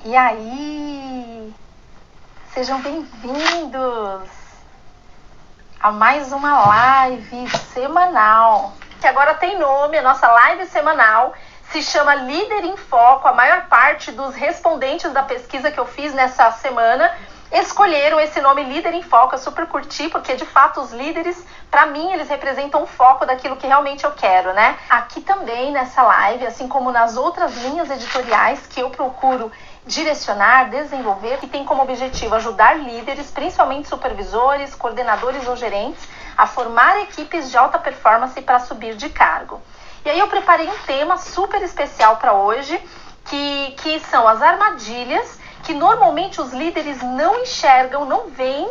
E aí? Sejam bem-vindos a mais uma live semanal, que agora tem nome. A nossa live semanal se chama Líder em Foco. A maior parte dos respondentes da pesquisa que eu fiz nessa semana escolheram esse nome, Líder em Foco. Eu super curti, porque de fato os líderes, para mim, eles representam o foco daquilo que realmente eu quero, né? Aqui também nessa live, assim como nas outras linhas editoriais que eu procuro direcionar, desenvolver, que tem como objetivo ajudar líderes, principalmente supervisores, coordenadores ou gerentes, a formar equipes de alta performance para subir de cargo. E aí eu preparei um tema super especial para hoje, que são as armadilhas que normalmente os líderes não enxergam, não veem,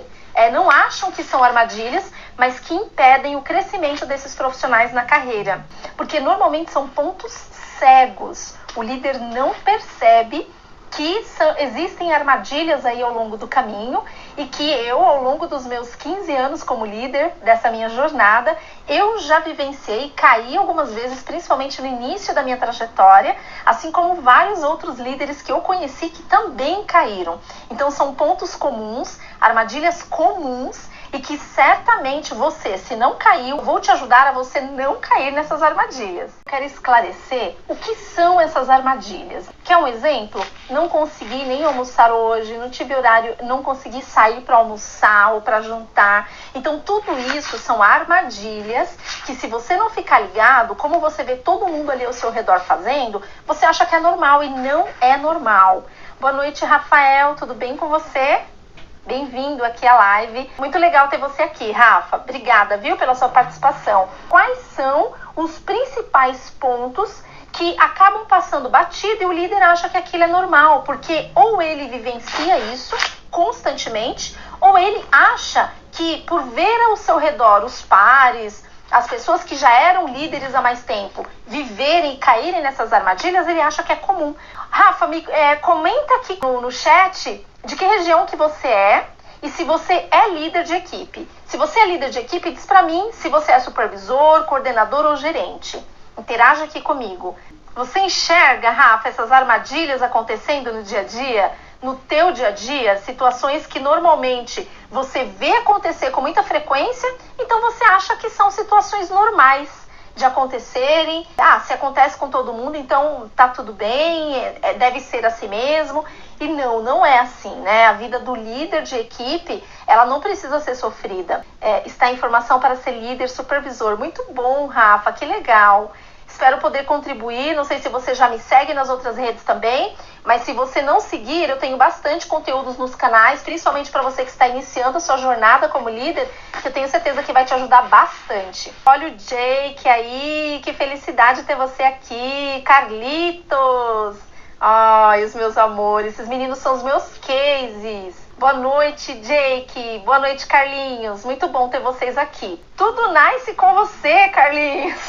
não acham que são armadilhas, mas que impedem o crescimento desses profissionais na carreira. Porque normalmente são pontos cegos. O líder não percebe que existem armadilhas aí ao longo do caminho e que eu, ao longo dos meus 15 anos como líder dessa minha jornada, eu já vivenciei, caí algumas vezes, principalmente no início da minha trajetória, assim como vários outros líderes que eu conheci que também caíram. Então são pontos comuns, armadilhas comuns, e que certamente você, se não caiu, vou te ajudar a você não cair nessas armadilhas. Quero esclarecer o que são essas armadilhas. Quer um exemplo? Não consegui nem almoçar hoje, não tive horário, não consegui sair para almoçar ou para jantar. Então tudo isso são armadilhas que, se você não ficar ligado, como você vê todo mundo ali ao seu redor fazendo, você acha que é normal e não é normal. Boa noite, Rafael, tudo bem com você? Bem-vindo aqui à live. Muito legal ter você aqui, Rafa. Obrigada, viu, pela sua participação. Quais são os principais pontos que acabam passando batido e o líder acha que aquilo é normal? Porque ou ele vivencia isso constantemente, ou ele acha que, por ver ao seu redor os pares, as pessoas que já eram líderes há mais tempo, viverem e caírem nessas armadilhas, ele acha que é comum. Rafa, comenta aqui no chat de que região que você é e se você é líder de equipe. Se você é líder de equipe, diz pra mim se você é supervisor, coordenador ou gerente. Interaja aqui comigo. Você enxerga, Rafa, essas armadilhas acontecendo no dia a dia? No teu dia a dia, situações que normalmente você vê acontecer com muita frequência, então você acha que são situações normais de acontecerem. Se acontece com todo mundo, então tá tudo bem, deve ser assim mesmo. E não é assim, né? A vida do líder de equipe, ela não precisa ser sofrida. Está em formação para ser líder, supervisor. Muito bom, Rafa, que legal. Espero poder contribuir. Não sei se você já me segue nas outras redes também, mas se você não seguir, eu tenho bastante conteúdos nos canais, principalmente para você que está iniciando a sua jornada como líder, que eu tenho certeza que vai te ajudar bastante. Olha o Jake aí, que felicidade ter você aqui. Carlitos! Ai, os meus amores, esses meninos são os meus cases. Boa noite, Jake. Boa noite, Carlinhos. Muito bom ter vocês aqui. Tudo nice com você, Carlinhos.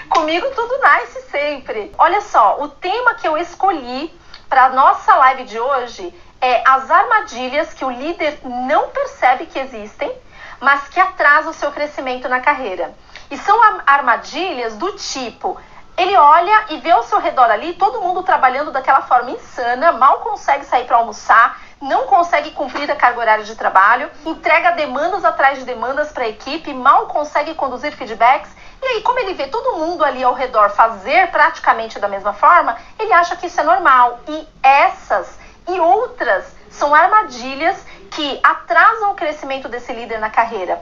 Comigo tudo nice sempre. Olha só, o tema que eu escolhi para a nossa live de hoje é as armadilhas que o líder não percebe que existem, mas que atrasam o seu crescimento na carreira. E são armadilhas do tipo: ele olha e vê ao seu redor ali todo mundo trabalhando daquela forma insana, mal consegue sair para almoçar, não consegue cumprir a carga horária de trabalho, entrega demandas atrás de demandas para a equipe, mal consegue conduzir feedbacks. E aí, como ele vê todo mundo ali ao redor fazer praticamente da mesma forma, ele acha que isso é normal. E essas e outras são armadilhas que atrasam o crescimento desse líder na carreira.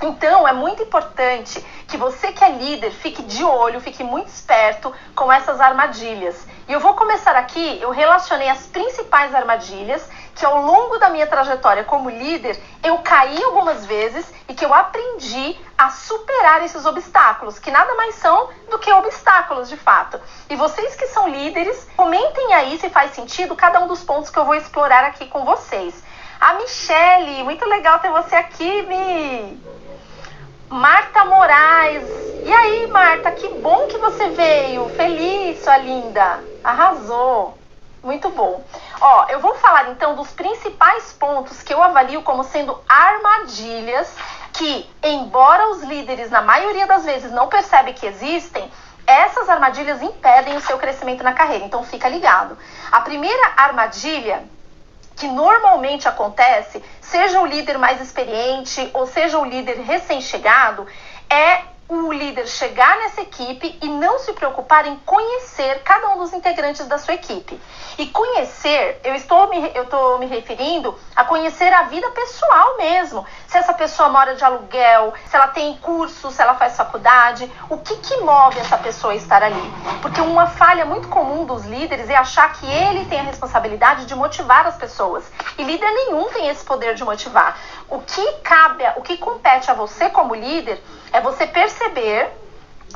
Então, é muito importante que você que é líder fique de olho, fique muito esperto com essas armadilhas. E eu vou começar aqui, eu relacionei as principais armadilhas que ao longo da minha trajetória como líder, eu caí algumas vezes e que eu aprendi a superar esses obstáculos, que nada mais são do que obstáculos de fato. E vocês que são líderes, comentem aí se faz sentido cada um dos pontos que eu vou explorar aqui com vocês. A Michele, muito legal ter você aqui, Mi! Marta Moraes. E aí, Marta, que bom que você veio. Feliz, sua linda. Arrasou. Muito bom. Eu vou falar então dos principais pontos que eu avalio como sendo armadilhas que, embora os líderes na maioria das vezes não percebem que existem, essas armadilhas impedem o seu crescimento na carreira, então fica ligado. A primeira armadilha que normalmente acontece, seja o líder mais experiente ou seja o líder recém-chegado, é o líder chegar nessa equipe e não se preocupar em conhecer cada um dos integrantes da sua equipe. E conhecer, eu estou me referindo a conhecer a vida pessoal mesmo. Se essa pessoa mora de aluguel, se ela tem curso, se ela faz faculdade, o que move essa pessoa a estar ali? Porque uma falha muito comum dos líderes é achar que ele tem a responsabilidade de motivar as pessoas. E líder nenhum tem esse poder de motivar. O que compete a você como líder é você perceber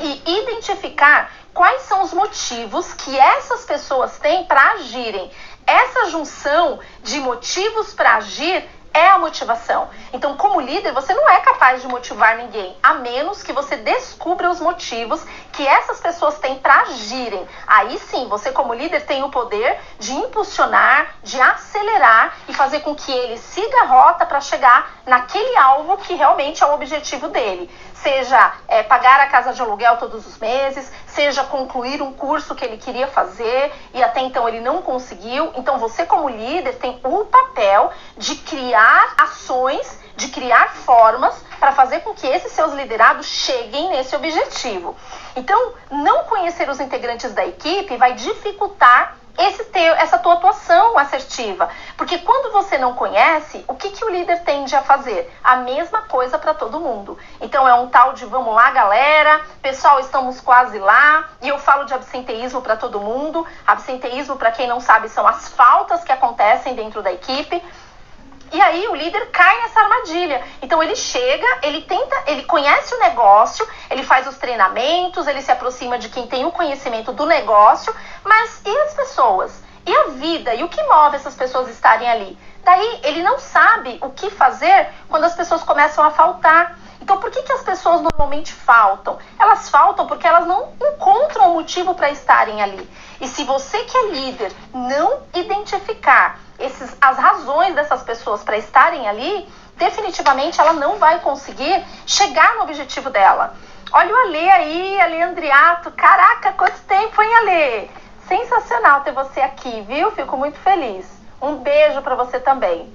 e identificar quais são os motivos que essas pessoas têm para agirem. Essa junção de motivos para agir é a motivação. Então, como líder, você não é capaz de motivar ninguém, a menos que você descubra os motivos que essas pessoas têm para agirem. Aí sim, você como líder tem o poder de impulsionar, de acelerar e fazer com que ele siga a rota para chegar naquele alvo que realmente é o objetivo dele. Seja pagar a casa de aluguel todos os meses, seja concluir um curso que ele queria fazer e até então ele não conseguiu. Então você como líder tem o papel de criar ações, de criar formas para fazer com que esses seus liderados cheguem nesse objetivo. Então, não conhecer os integrantes da equipe vai dificultar essa tua atuação assertiva. Porque quando você não conhece, o que o líder tende a fazer? A mesma coisa para todo mundo. Então é um tal de vamos lá, galera, pessoal, estamos quase lá. E eu falo de absenteísmo para todo mundo. Absenteísmo, para quem não sabe, são as faltas que acontecem dentro da equipe. E aí o líder cai nessa armadilha. Então ele chega, ele conhece o negócio, ele faz os treinamentos, ele se aproxima de quem tem o conhecimento do negócio, mas e as pessoas? E a vida? E o que move essas pessoas estarem ali? Daí ele não sabe o que fazer quando as pessoas começam a faltar. Então por que as pessoas normalmente faltam? Elas faltam porque elas não encontram motivo para estarem ali. E se você que é líder não identificar as razões dessas pessoas para estarem ali, definitivamente ela não vai conseguir chegar no objetivo dela. Olha o Alê aí, Alê Andriato. Caraca, quanto tempo, hein, Alê? Sensacional ter você aqui, viu? Fico muito feliz. Um beijo para você também.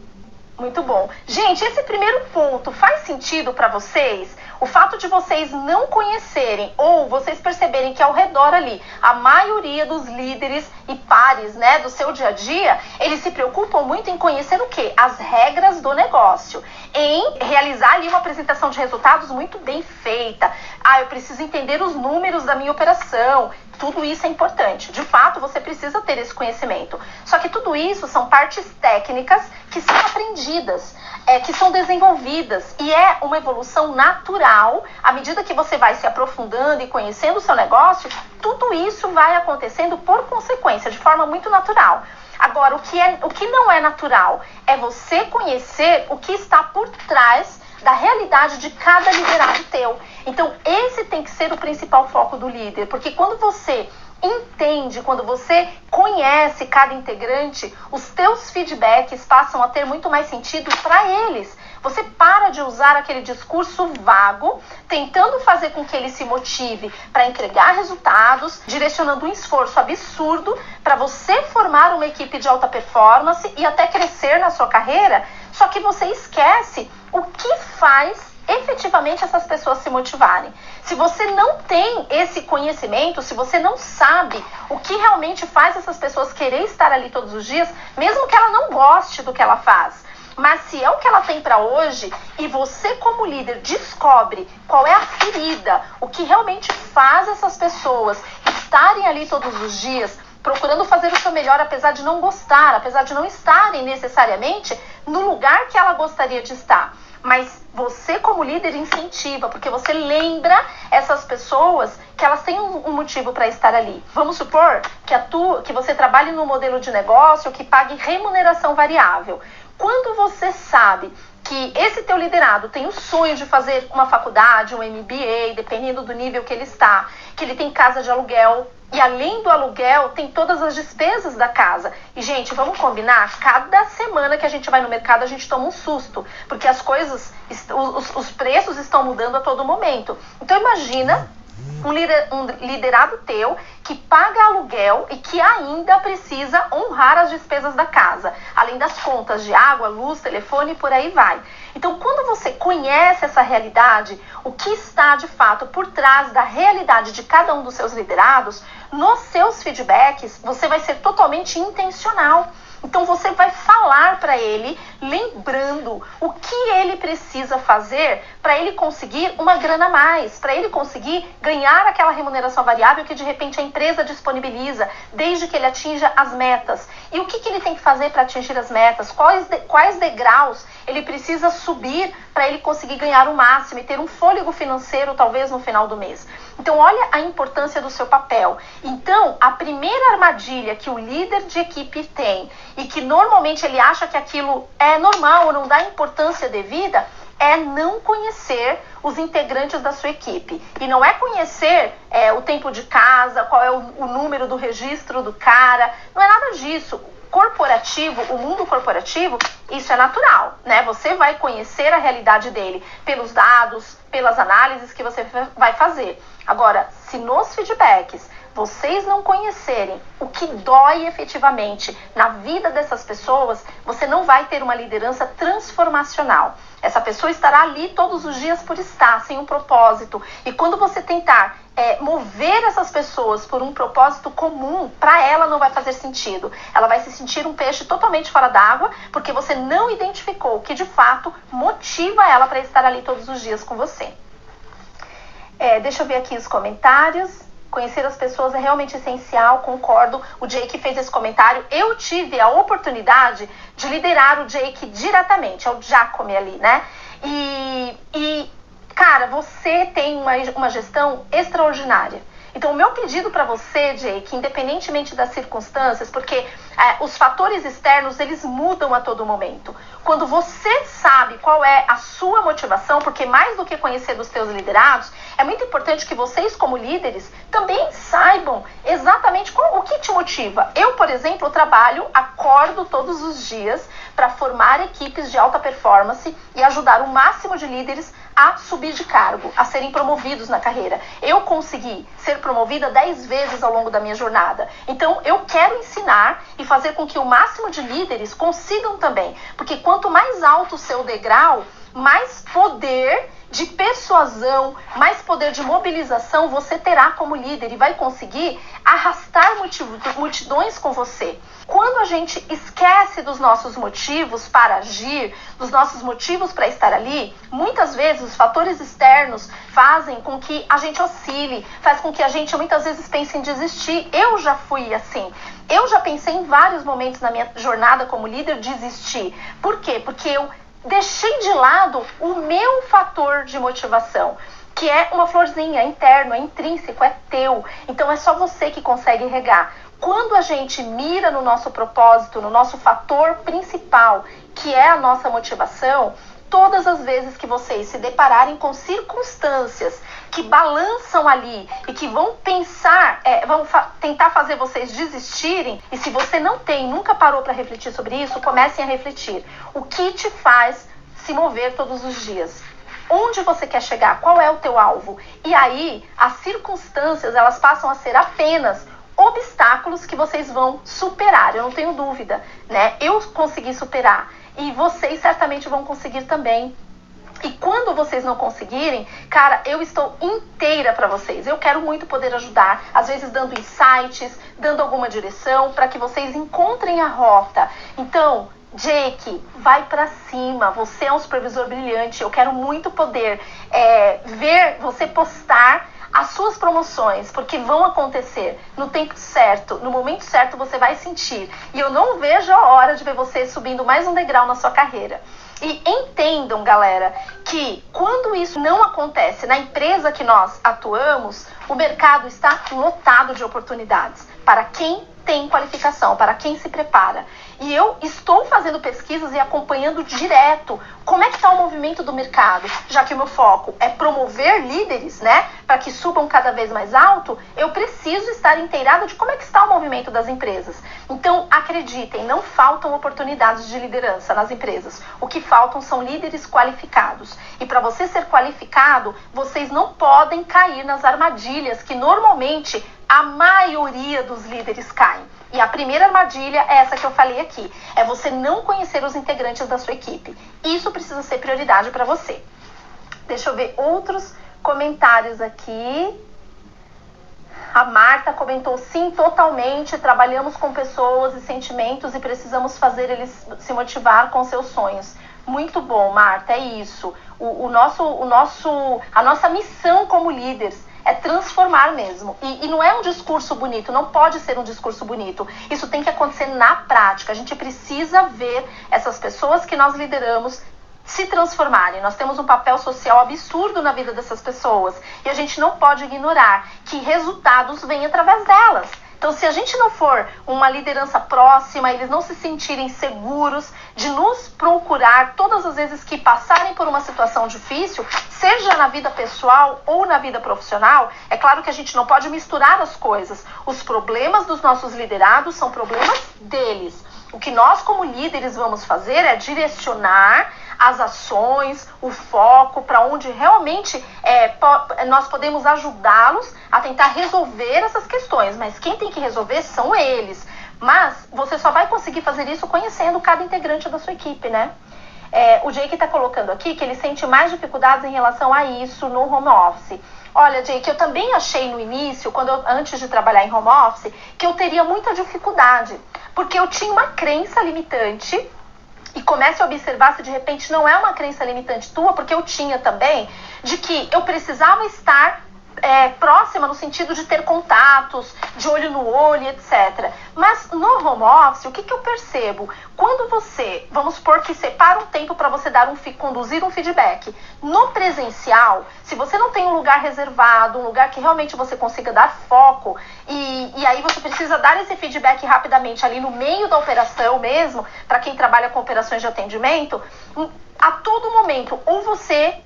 Muito bom. Gente, esse primeiro ponto faz sentido para vocês? O fato de vocês não conhecerem ou vocês perceberem que ao redor ali, a maioria dos líderes e pares, né, do seu dia a dia, eles se preocupam muito em conhecer o quê? As regras do negócio, em realizar ali uma apresentação de resultados muito bem feita. Eu preciso entender os números da minha operação. Tudo isso é importante. De fato, você precisa ter esse conhecimento. Só que tudo isso são partes técnicas que são aprendidas, que são desenvolvidas. E é uma evolução natural. À medida que você vai se aprofundando e conhecendo o seu negócio, tudo isso vai acontecendo por consequência, de forma muito natural. Agora, o que não é natural é você conhecer o que está por trás da realidade de cada liderado teu. Então, esse tem que ser o principal foco do líder, porque quando você entende, quando você conhece cada integrante, os teus feedbacks passam a ter muito mais sentido para eles. Você para de usar aquele discurso vago, tentando fazer com que ele se motive para entregar resultados, direcionando um esforço absurdo para você formar uma equipe de alta performance e até crescer na sua carreira, só que você esquece o que faz efetivamente essas pessoas se motivarem. Se você não tem esse conhecimento, se você não sabe o que realmente faz essas pessoas querer estar ali todos os dias, mesmo que ela não goste do que ela faz, mas se é o que ela tem para hoje e você como líder descobre qual é a ferida, o que realmente faz essas pessoas estarem ali todos os dias, procurando fazer o seu melhor, apesar de não gostar, apesar de não estarem necessariamente no lugar que ela gostaria de estar. Mas você como líder incentiva, porque você lembra essas pessoas que elas têm um motivo para estar ali. Vamos supor que você trabalhe num modelo de negócio que pague remuneração variável. Quando você sabe que esse teu liderado tem o sonho de fazer uma faculdade, um MBA, dependendo do nível que ele está, que ele tem casa de aluguel, e além do aluguel, tem todas as despesas da casa. E, gente, vamos combinar? Cada semana que a gente vai no mercado, a gente toma um susto. Porque as coisas, os preços estão mudando a todo momento. Então, imagina um liderado teu que paga aluguel e que ainda precisa honrar as despesas da casa, além das contas de água, luz, telefone e por aí vai. Então, quando você conhece essa realidade, o que está de fato por trás da realidade de cada um dos seus liderados, nos seus feedbacks, você vai ser totalmente intencional. Então você vai falar para ele, lembrando o que ele precisa fazer para ele conseguir uma grana a mais, para ele conseguir ganhar aquela remuneração variável que de repente a empresa disponibiliza, desde que ele atinja as metas. E o que ele tem que fazer para atingir as metas? Quais degraus ele precisa subir para ele conseguir ganhar o máximo e ter um fôlego financeiro talvez no final do mês. Então olha a importância do seu papel. Então a primeira armadilha que o líder de equipe tem e que normalmente ele acha que aquilo é normal ou não dá importância devida, é não conhecer os integrantes da sua equipe. E não é conhecer o tempo de casa, qual é o número do registro do cara, não é nada disso. Corporativo, o mundo corporativo, isso é natural, né? Você vai conhecer a realidade dele pelos dados, pelas análises que você vai fazer. Agora, se nos feedbacks vocês não conhecerem o que dói efetivamente na vida dessas pessoas, você não vai ter uma liderança transformacional. Essa pessoa estará ali todos os dias por estar, sem um propósito. E quando você tentar mover essas pessoas por um propósito comum, para ela não vai fazer sentido. Ela vai se sentir um peixe totalmente fora d'água, porque você não identificou o que de fato motiva ela para estar ali todos os dias com você. Deixa eu ver aqui os comentários. Conhecer as pessoas é realmente essencial, concordo. O Jake fez esse comentário. Eu tive a oportunidade de liderar o Jake diretamente, é o Giacomo ali, né? Cara, você tem uma gestão extraordinária. Então, o meu pedido para você, Jake, independentemente das circunstâncias, porque os fatores externos, eles mudam a todo momento. Quando você sabe qual é a sua motivação, porque mais do que conhecer dos teus liderados, é muito importante que vocês, como líderes, também saibam exatamente o que te motiva. Eu, por exemplo, acordo todos os dias para formar equipes de alta performance e ajudar o máximo de líderes a subir de cargo, a serem promovidos na carreira. Eu consegui ser promovida 10 vezes ao longo da minha jornada. Então, eu quero ensinar e fazer com que o máximo de líderes consigam também. Porque quanto mais alto o seu degrau, mais poder de persuasão, mais poder de mobilização você terá como líder e vai conseguir arrastar multidões com você. Quando a gente esquece dos nossos motivos para agir, dos nossos motivos para estar ali, muitas vezes os fatores externos fazem com que a gente oscile, faz com que a gente muitas vezes pense em desistir. Eu já fui assim. Eu já pensei em vários momentos na minha jornada como líder desistir. Por quê? Porque eu deixei de lado o meu fator de motivação, que é uma florzinha, é interno, é intrínseco, é teu. Então é só você que consegue regar. Quando a gente mira no nosso propósito, no nosso fator principal, que é a nossa motivação, todas as vezes que vocês se depararem com circunstâncias que balançam ali e que vão tentar fazer vocês desistirem, e se você não nunca parou para refletir sobre isso, comecem a refletir. O que te faz se mover todos os dias? Onde você quer chegar? Qual é o teu alvo? E aí, as circunstâncias, elas passam a ser apenas obstáculos que vocês vão superar, eu não tenho dúvida, né? Eu consegui superar e vocês certamente vão conseguir também. E quando vocês não conseguirem, cara, eu estou inteira para vocês. Eu quero muito poder ajudar, às vezes dando insights, dando alguma direção para que vocês encontrem a rota. Então, Jake, vai pra cima, você é um supervisor brilhante, eu quero muito poder ver você postar as suas promoções, porque vão acontecer no tempo certo, no momento certo você vai sentir. E eu não vejo a hora de ver você subindo mais um degrau na sua carreira. E entendam, galera, que quando isso não acontece na empresa que nós atuamos, o mercado está lotado de oportunidades. para quem tem qualificação, para quem se prepara. E eu estou fazendo pesquisas e acompanhando direto como é que está o movimento do mercado, já que o meu foco é promover líderes, né, para que subam cada vez mais alto, eu preciso estar inteirada de como é que está o movimento das empresas. Então, acreditem, não faltam oportunidades de liderança nas empresas. O que faltam são líderes qualificados. E para você ser qualificado, vocês não podem cair nas armadilhas que normalmente a maioria dos líderes caem. E a primeira armadilha é essa que eu falei aqui. É você não conhecer os integrantes da sua equipe. Isso precisa ser prioridade para você. Deixa eu ver outros comentários aqui. A Marta comentou, sim, totalmente. Trabalhamos com pessoas e sentimentos e precisamos fazer eles se motivar com seus sonhos. Muito bom, Marta, é isso. A nossa missão como líderes é transformar mesmo. E não é um discurso bonito, não pode ser um discurso bonito. Isso tem que acontecer na prática. A gente precisa ver essas pessoas que nós lideramos se transformarem. Nós temos um papel social absurdo na vida dessas pessoas. E a gente não pode ignorar que resultados vêm através delas. Então, se a gente não for uma liderança próxima, eles não se sentirem seguros de nos procurar todas as vezes que passarem por uma situação difícil, seja na vida pessoal ou na vida profissional, é claro que a gente não pode misturar as coisas. Os problemas dos nossos liderados são problemas deles. O que nós, como líderes, vamos fazer é direcionar as ações, o foco, para onde realmente nós podemos ajudá-los a tentar resolver essas questões. Mas quem tem que resolver são eles. Mas você só vai conseguir fazer isso conhecendo cada integrante da sua equipe, né? O Jake está colocando aqui que ele sente mais dificuldades em relação a isso no home office. Olha, Jake, eu também achei no início, antes de trabalhar em home office, que eu teria muita dificuldade. Porque eu tinha uma crença limitante. E comece a observar se de repente não é uma crença limitante tua, porque eu tinha também, de que eu precisava estar próxima no sentido de ter contatos, de olho no olho, etc. Mas no home office, o que eu percebo? Quando você, vamos supor que separa um tempo para você conduzir um feedback. No presencial, se você não tem um lugar reservado, um lugar que realmente você consiga dar foco, e aí você precisa dar esse feedback rapidamente ali no meio da operação mesmo, para quem trabalha com operações de atendimento, a todo momento, ou você,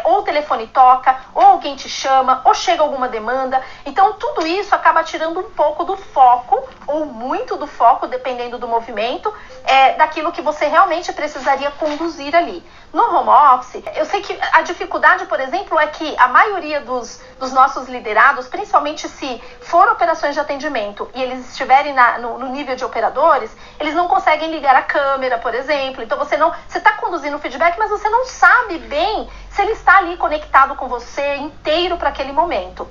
ou o telefone toca, ou alguém te chama, ou chega alguma demanda. Então, tudo isso acaba tirando um pouco do foco, ou muito do foco, dependendo do movimento, daquilo que você realmente precisaria conduzir ali. No home office, eu sei que a dificuldade, por exemplo, é que a maioria dos nossos liderados, principalmente se for operações de atendimento e eles estiverem no nível de operadores, eles não conseguem ligar a câmera, por exemplo. Então você está conduzindo o feedback, mas você não sabe bem se ele está ali conectado com você inteiro para aquele momento.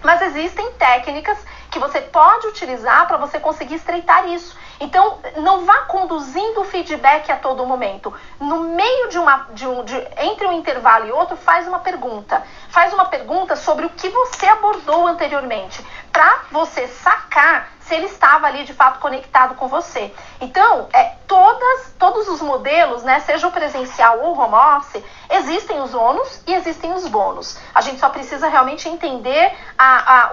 Mas existem técnicas que você pode utilizar para você conseguir estreitar isso. Então, não vá conduzindo o feedback a todo momento. No meio entre um intervalo e outro, faz uma pergunta. Faz uma pergunta sobre o que você abordou anteriormente, para você sacar se ele estava ali de fato conectado com você. Então, todos os modelos, né, seja o presencial ou o home office, existem os ônus e existem os bônus. A gente só precisa realmente entender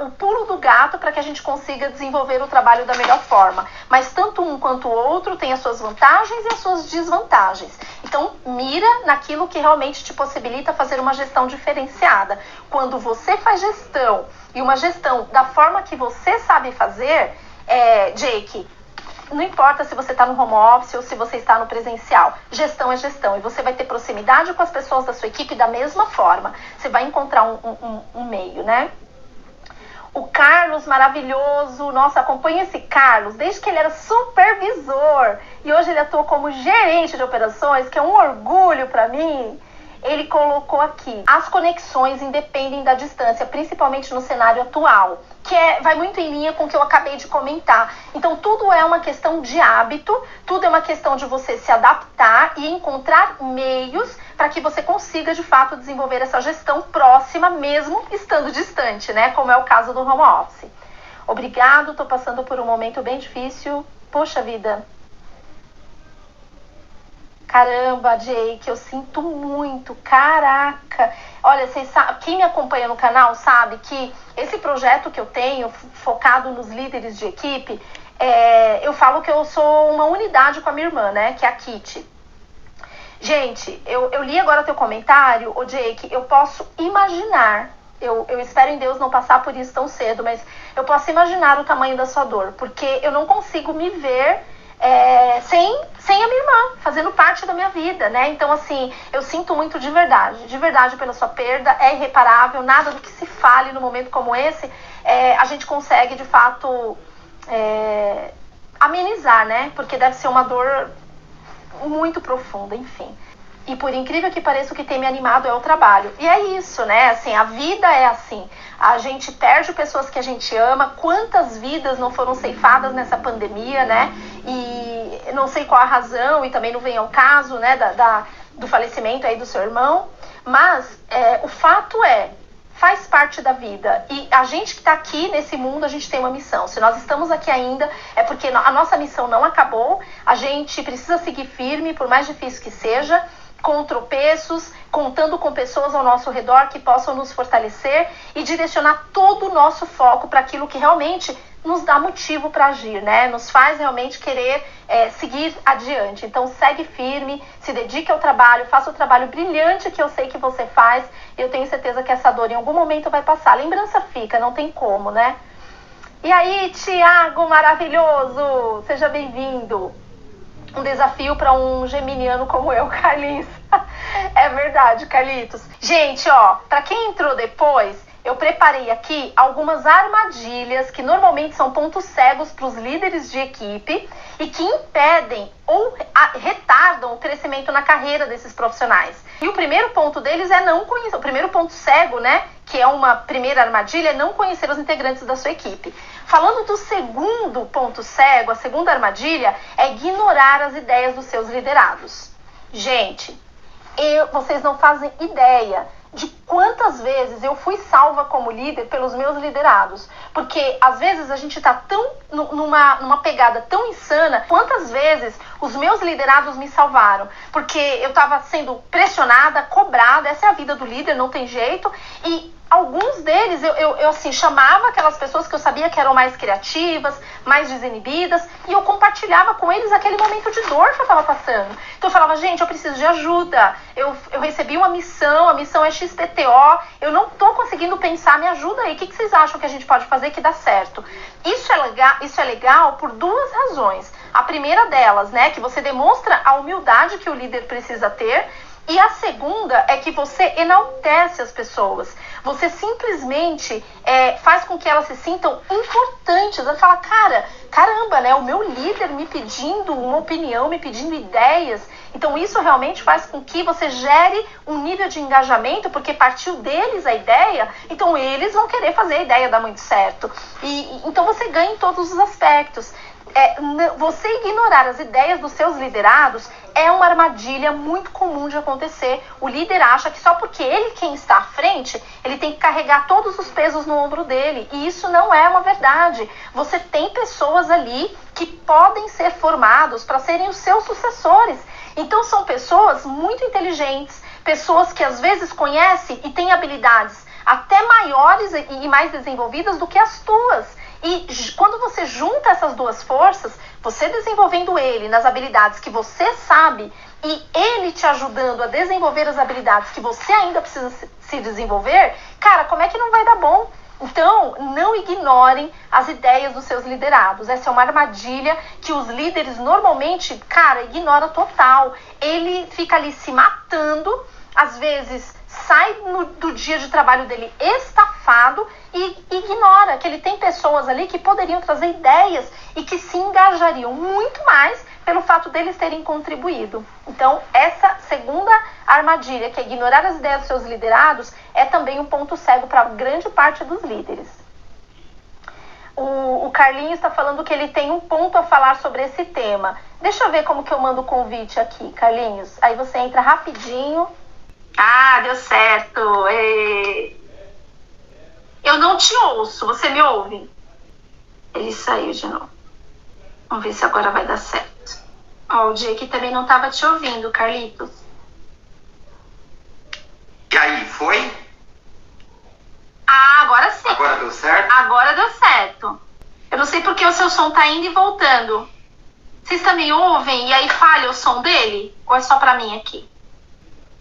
o pulo do gato para que a gente consiga desenvolver o trabalho da melhor forma. Mas tanto um quanto o outro tem as suas vantagens e as suas desvantagens. Então, mira naquilo que realmente te possibilita fazer uma gestão diferenciada. Quando você faz gestão, e uma gestão da forma que você sabe fazer, Jake, não importa se você está no home office ou se você está no presencial, gestão é gestão. E você vai ter proximidade com as pessoas da sua equipe da mesma forma. Você vai encontrar um meio, né? O Carlos, maravilhoso. Nossa, acompanha esse Carlos desde que ele era supervisor. E hoje ele atua como gerente de operações, que é um orgulho para mim. Ele colocou aqui: as conexões independem da distância, principalmente no cenário atual, que vai muito em linha com o que eu acabei de comentar. Então, tudo é uma questão de hábito, tudo é uma questão de você se adaptar e encontrar meios para que você consiga, de fato, desenvolver essa gestão próxima, mesmo estando distante, né? Como é o caso do home office. Obrigado, estou passando por um momento bem difícil. Poxa vida. Caramba, Jake, eu sinto muito, caraca. Olha, vocês sabem, quem me acompanha no canal sabe que esse projeto que eu tenho, focado nos líderes de equipe, eu falo que eu sou uma unidade com a minha irmã, né, que é a Kitty. Gente, eu li agora teu comentário, ô Jake, eu posso imaginar, eu espero em Deus não passar por isso tão cedo, mas eu posso imaginar o tamanho da sua dor, porque eu não consigo me ver sem a minha irmã, fazendo parte da minha vida, né? Então, assim, eu sinto muito de verdade pela sua perda, é irreparável, nada do que se fale num momento como esse, a gente consegue, de fato, amenizar, né? Porque deve ser uma dor muito profunda, enfim. E por incrível que pareça, o que tem me animado é o trabalho. E é isso, né? Assim, a vida é assim. A gente perde pessoas que a gente ama. Quantas vidas não foram ceifadas nessa pandemia, né? E não sei qual a razão, e também não vem ao caso, né, do falecimento aí do seu irmão. Mas o fato faz parte da vida. E a gente que está aqui nesse mundo, a gente tem uma missão. Se nós estamos aqui ainda, é porque a nossa missão não acabou. A gente precisa seguir firme, por mais difícil que seja, com tropeços, contando com pessoas ao nosso redor que possam nos fortalecer e direcionar todo o nosso foco para aquilo que realmente nos dá motivo para agir, né? Nos faz realmente querer seguir adiante. Então segue firme, se dedique ao trabalho, faça o trabalho brilhante que eu sei que você faz, e eu tenho certeza que essa dor em algum momento vai passar. A lembrança fica, não tem como, né? E aí, Tiago maravilhoso, seja bem-vindo. Um desafio para um geminiano como eu, Carlinhos. É verdade, Carlitos. Gente, ó, para quem entrou depois, eu preparei aqui algumas armadilhas que normalmente são pontos cegos para os líderes de equipe e que impedem ou retardam o crescimento na carreira desses profissionais. E o primeiro ponto deles é não conhecer. O primeiro ponto cego, né, que é uma primeira armadilha, é não conhecer os integrantes da sua equipe. Falando do segundo ponto cego, a segunda armadilha é ignorar as ideias dos seus liderados. Gente, vocês não fazem ideia de quantas vezes eu fui salva como líder pelos meus liderados. Porque às vezes a gente tá numa pegada tão insana, quantas vezes os meus liderados me salvaram. Porque eu tava sendo pressionada, cobrada, essa é a vida do líder, não tem jeito. E alguns deles, eu assim, chamava aquelas pessoas que eu sabia que eram mais criativas, mais desinibidas, e eu compartilhava com eles aquele momento de dor que eu estava passando. Então eu falava, gente, eu preciso de ajuda, eu recebi uma missão, a missão é XPTO, eu não estou conseguindo pensar, me ajuda aí, o que vocês acham que a gente pode fazer que dá certo? Isso é legal por duas razões. A primeira delas, né, que você demonstra a humildade que o líder precisa ter, e a segunda é que você enaltece as pessoas. Você simplesmente faz com que elas se sintam importantes. Você fala, caramba, né? O meu líder me pedindo uma opinião, me pedindo ideias. Então isso realmente faz com que você gere um nível de engajamento, porque partiu deles a ideia, então eles vão querer fazer a ideia dar muito certo. Então você ganha em todos os aspectos. Você ignorar as ideias dos seus liderados é uma armadilha muito comum de acontecer. O líder acha que só porque ele quem está à frente, ele tem que carregar todos os pesos no ombro dele. E isso não é uma verdade. Você tem pessoas ali que podem ser formados para serem os seus sucessores. Então são pessoas muito inteligentes, pessoas que às vezes conhecem e têm habilidades até maiores e mais desenvolvidas do que as tuas. E quando você junta essas duas forças, você desenvolvendo ele nas habilidades que você sabe e ele te ajudando a desenvolver as habilidades que você ainda precisa se desenvolver, cara, como é que não vai dar bom? Então, não ignorem as ideias dos seus liderados. Essa é uma armadilha que os líderes normalmente, ignoram total. Ele fica ali se matando, às vezes sai do dia de trabalho dele estafado e ignora que ele tem pessoas ali que poderiam trazer ideias e que se engajariam muito mais pelo fato deles terem contribuído. Então, essa segunda armadilha, que é ignorar as ideias dos seus liderados, é também um ponto cego para grande parte dos líderes. O Carlinhos está falando que ele tem um ponto a falar sobre esse tema. Deixa eu ver como que eu mando o convite aqui, Carlinhos. Aí você entra rapidinho. Ah, deu certo. Eu não te ouço. Você me ouve? Ele saiu de novo. Vamos ver se agora vai dar certo. Ó, o Jake também não tava te ouvindo, Carlitos. E aí, foi? Ah, agora sim. Agora deu certo? Agora deu certo. Eu não sei porque o seu som tá indo e voltando. Vocês também ouvem e aí falha o som dele? Ou é só pra mim aqui?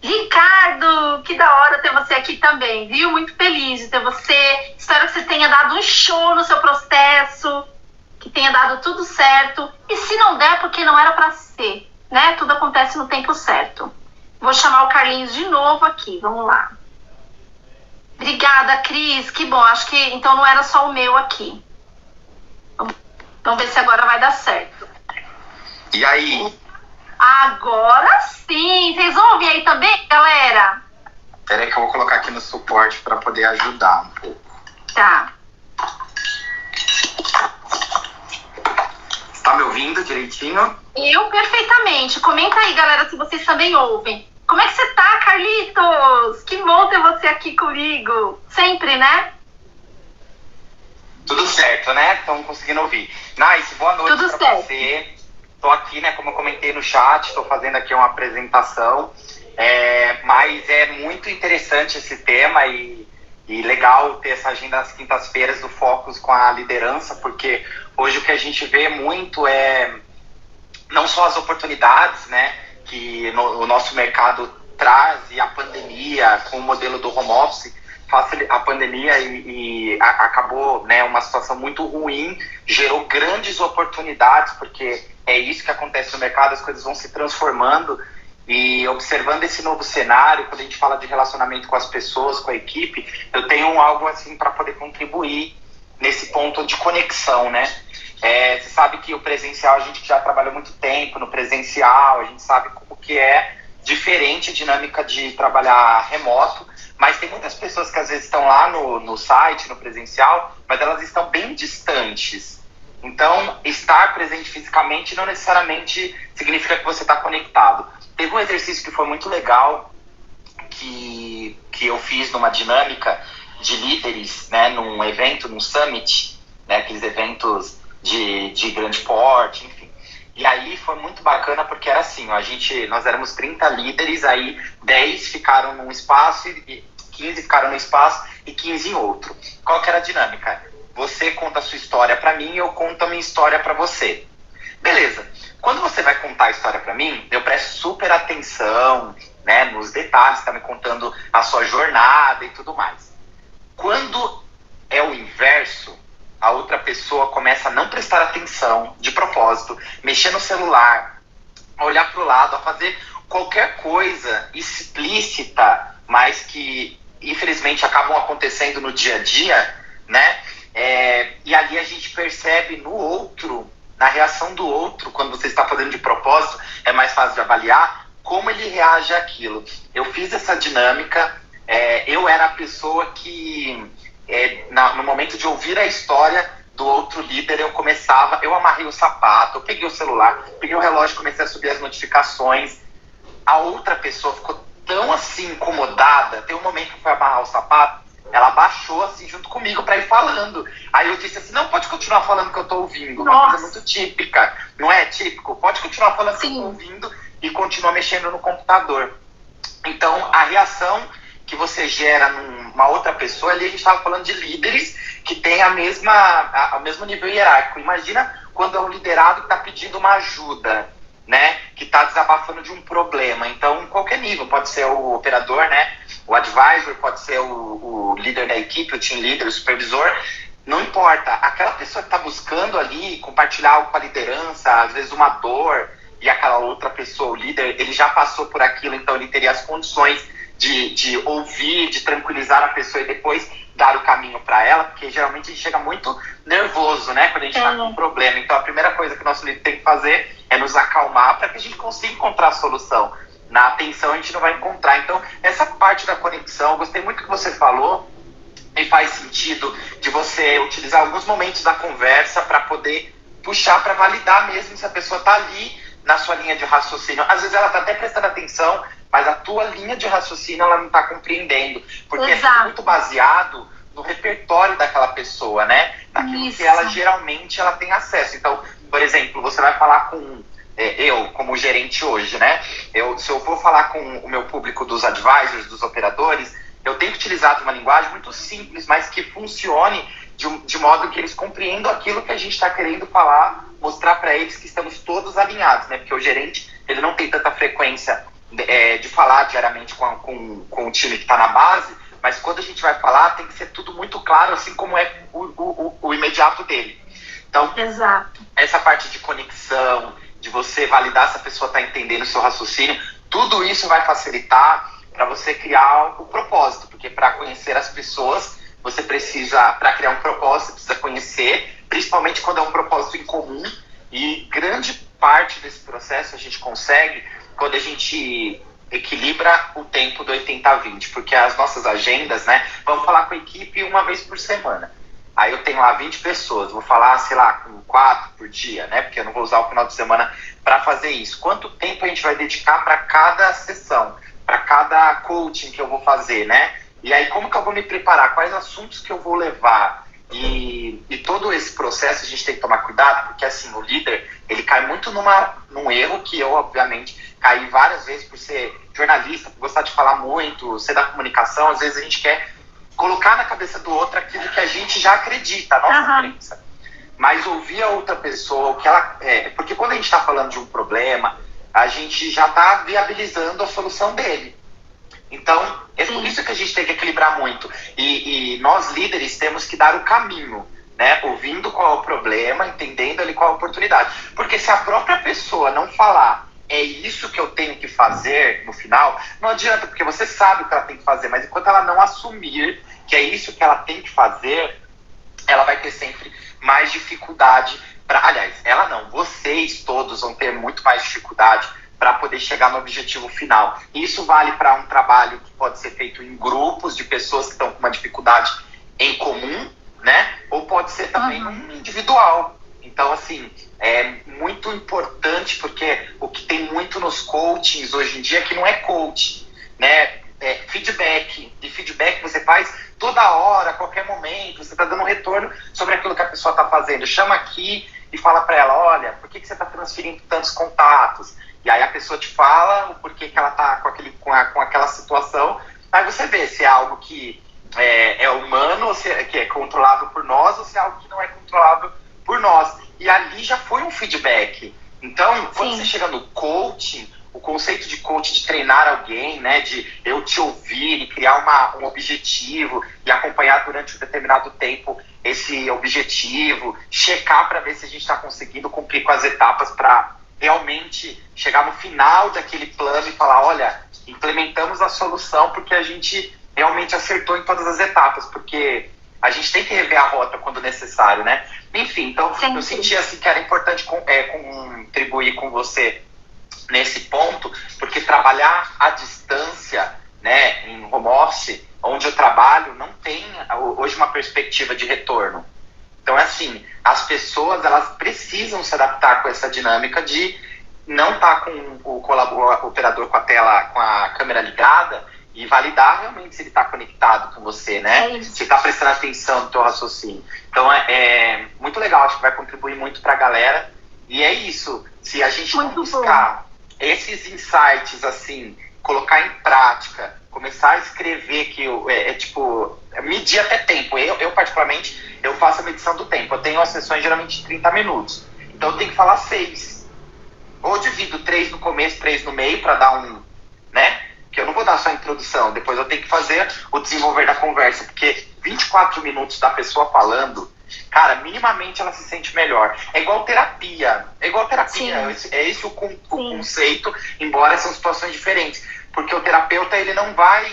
Ricardo, que da hora ter você aqui também, viu? Muito feliz de ter você. Espero que você tenha dado um show no seu processo, que tenha dado tudo certo. E se não der, porque não era pra ser, né? Tudo acontece no tempo certo. Vou chamar o Carlinhos de novo aqui, vamos lá. Obrigada, Cris, que bom. Acho que então não era só o meu aqui. Vamos ver se agora vai dar certo. E aí? Agora sim! Vocês ouvem aí também, galera? Peraí que eu vou colocar aqui no suporte para poder ajudar um pouco. Tá. Está me ouvindo direitinho? Eu perfeitamente. Comenta aí, galera, se vocês também ouvem. Como é que você tá, Carlitos? Que bom ter você aqui comigo. Sempre, né? Tudo certo, né? Estamos conseguindo ouvir. Nice, boa noite Tudo para certo. você. Estou aqui, né, como eu comentei no chat, estou fazendo aqui uma apresentação. Mas é muito interessante esse tema e legal ter essa agenda nas quintas-feiras do Focus com a liderança, porque hoje o que a gente vê muito é não só as oportunidades, né, que o nosso mercado traz, e a pandemia com o modelo do home office, a pandemia acabou, né, uma situação muito ruim, gerou grandes oportunidades, porque é isso que acontece no mercado, as coisas vão se transformando. E observando esse novo cenário, quando a gente fala de relacionamento com as pessoas, com a equipe, eu tenho algo assim para poder contribuir nesse ponto de conexão, né? Você sabe que o presencial, a gente que já trabalhou muito tempo no presencial, a gente sabe como que é diferente a dinâmica de trabalhar remoto, mas tem muitas pessoas que às vezes estão lá no site, no presencial, mas elas estão bem distantes. Então, estar presente fisicamente não necessariamente significa que você está conectado. Teve um exercício que foi muito legal, que eu fiz numa dinâmica de líderes, né, num evento, num summit, né, aqueles eventos de grande porte, enfim. E aí foi muito bacana porque era assim, ó, nós éramos 30 líderes, aí 10 ficaram num espaço, 15 ficaram no espaço e 15 em outro. Qual que era a dinâmica? Você conta a sua história para mim e eu conto a minha história para você. Beleza. Quando você vai contar a história para mim, eu presto super atenção, né, nos detalhes, tá me contando a sua jornada e tudo mais. Quando é o inverso, a outra pessoa começa a não prestar atenção, de propósito, mexer no celular, a olhar para o lado, a fazer qualquer coisa explícita, mas que infelizmente acabam acontecendo no dia a dia, né? E ali a gente percebe no outro, na reação do outro, quando você está fazendo de propósito, é mais fácil de avaliar como ele reage àquilo. Eu fiz essa dinâmica, eu era a pessoa que, no momento de ouvir a história do outro líder, eu amarrei o sapato, eu peguei o celular, peguei o relógio, comecei a subir as notificações. A outra pessoa ficou tão assim incomodada, tem um momento que foi amarrar o sapato, ela baixou assim junto comigo para ir falando. Aí eu disse assim, não, pode continuar falando que eu tô ouvindo. Nossa. Uma coisa muito típica, não é típico? Pode continuar falando que eu tô ouvindo e continua mexendo no computador. Então, a reação que você gera numa outra pessoa, ali a gente estava falando de líderes que têm o mesmo nível hierárquico. Imagina quando é um liderado que está pedindo uma ajuda, né, que está desabafando de um problema. Então, em qualquer nível, pode ser o operador, né, o advisor, pode ser o líder da equipe, o team leader, o supervisor, não importa. Aquela pessoa que está buscando ali compartilhar algo com a liderança, às vezes uma dor, e aquela outra pessoa, o líder, ele já passou por aquilo, então ele teria as condições de ouvir, de tranquilizar a pessoa e depois dar o caminho para ela, porque geralmente a gente chega muito nervoso, né, quando a gente está com um problema. Então a primeira coisa que o nosso líder tem que fazer é nos acalmar para que a gente consiga encontrar a solução. Na atenção a gente não vai encontrar. Então essa parte da conexão, eu gostei muito que você falou, e faz sentido de você utilizar alguns momentos da conversa para poder puxar, para validar mesmo se a pessoa está ali na sua linha de raciocínio. Às vezes ela está até prestando atenção, mas a tua linha de raciocínio ela não está compreendendo, porque é muito baseado no repertório daquela pessoa, né? Naquilo que ela geralmente ela tem acesso. Então, por exemplo, você vai falar com eu como gerente hoje, né? Se eu vou falar com o meu público dos advisors, dos operadores, eu tenho utilizado uma linguagem muito simples, mas que funcione de modo que eles compreendam aquilo que a gente está querendo falar, mostrar para eles que estamos todos alinhados, né? Porque o gerente, ele não tem tanta frequência de falar diariamente com o time que está na base, mas quando a gente vai falar, tem que ser tudo muito claro, assim como é o imediato dele. Então, exato. Essa parte de conexão, de você validar se a pessoa está entendendo o seu raciocínio, tudo isso vai facilitar para você criar o propósito, porque para conhecer as pessoas, você precisa, para criar um propósito, você precisa conhecer, principalmente quando é um propósito em comum, e grande parte desse processo a gente consegue quando a gente equilibra o tempo do 80-20, porque as nossas agendas, né, vamos falar com a equipe uma vez por semana. Aí eu tenho lá 20 pessoas, vou falar, sei lá, com 4 por dia, né, porque eu não vou usar o final de semana para fazer isso. Quanto tempo a gente vai dedicar para cada sessão, para cada coaching que eu vou fazer, né? E aí como que eu vou me preparar, quais assuntos que eu vou levar? E todo esse processo a gente tem que tomar cuidado, porque assim, o líder, ele cai muito num erro que eu, obviamente, caí várias vezes por ser jornalista, por gostar de falar muito, ser da comunicação. Às vezes a gente quer colocar na cabeça do outro aquilo que a gente já acredita, a nossa crença. Mas ouvir a outra pessoa, o que ela porque quando a gente está falando de um problema, a gente já está viabilizando a solução dele. Então, é por isso que a gente tem que equilibrar muito. E nós, líderes, temos que dar o caminho, né? Ouvindo qual é o problema, entendendo ali qual é a oportunidade. Porque se a própria pessoa não falar, é isso que eu tenho que fazer no final, não adianta, porque você sabe o que ela tem que fazer, mas enquanto ela não assumir que é isso que ela tem que fazer, ela vai ter sempre mais dificuldade aliás, ela não, vocês todos vão ter muito mais dificuldade para poder chegar no objetivo final. Isso vale para um trabalho que pode ser feito em grupos de pessoas que estão com uma dificuldade em comum, né? Ou pode ser também um individual. Então, assim, é muito importante, porque o que tem muito nos coachings hoje em dia é que não é coaching, né? É feedback. E feedback você faz toda hora, a qualquer momento. Você está dando um retorno sobre aquilo que a pessoa está fazendo. Chama aqui e fala para ela, olha, por que você está transferindo tantos contatos? E aí a pessoa te fala o porquê que ela está com aquela situação. Aí você vê se é algo que é humano, ou se que é controlável por nós, ou se é algo que não é controlável por nós. E ali já foi um feedback. Então, quando você chega no coaching, o conceito de coaching, de treinar alguém, né, de eu te ouvir e criar um objetivo e acompanhar durante um determinado tempo esse objetivo, checar para ver se a gente está conseguindo cumprir com as etapas para realmente chegar no final daquele plano e falar, olha, implementamos a solução porque a gente realmente acertou em todas as etapas, porque a gente tem que rever a rota quando necessário, né? Enfim, então eu senti assim que era importante contribuir com você nesse ponto, porque trabalhar à distância, né, em home office, onde eu trabalho, não tem hoje uma perspectiva de retorno. Então, assim, as pessoas, elas precisam se adaptar com essa dinâmica de não estar com o operador com a tela, com a câmera ligada e validar realmente se ele está conectado com você, né? Se está prestando atenção no teu raciocínio. Então, é muito legal, acho que vai contribuir muito para a galera. E é isso, se a gente não buscar esses insights, assim, colocar em prática, começar a escrever, que medir até tempo. Eu particularmente, eu faço a medição do tempo. Eu tenho as sessões geralmente de 30 minutos. Então eu tenho que falar 6. Ou divido 3 no começo, 3 no meio, para dar né? Porque eu não vou dar só a introdução. Depois eu tenho que fazer o desenvolver da conversa. Porque 24 minutos da pessoa falando, cara, minimamente ela se sente melhor. É igual terapia. É esse o conceito, embora são situações diferentes. Porque o terapeuta, ele não vai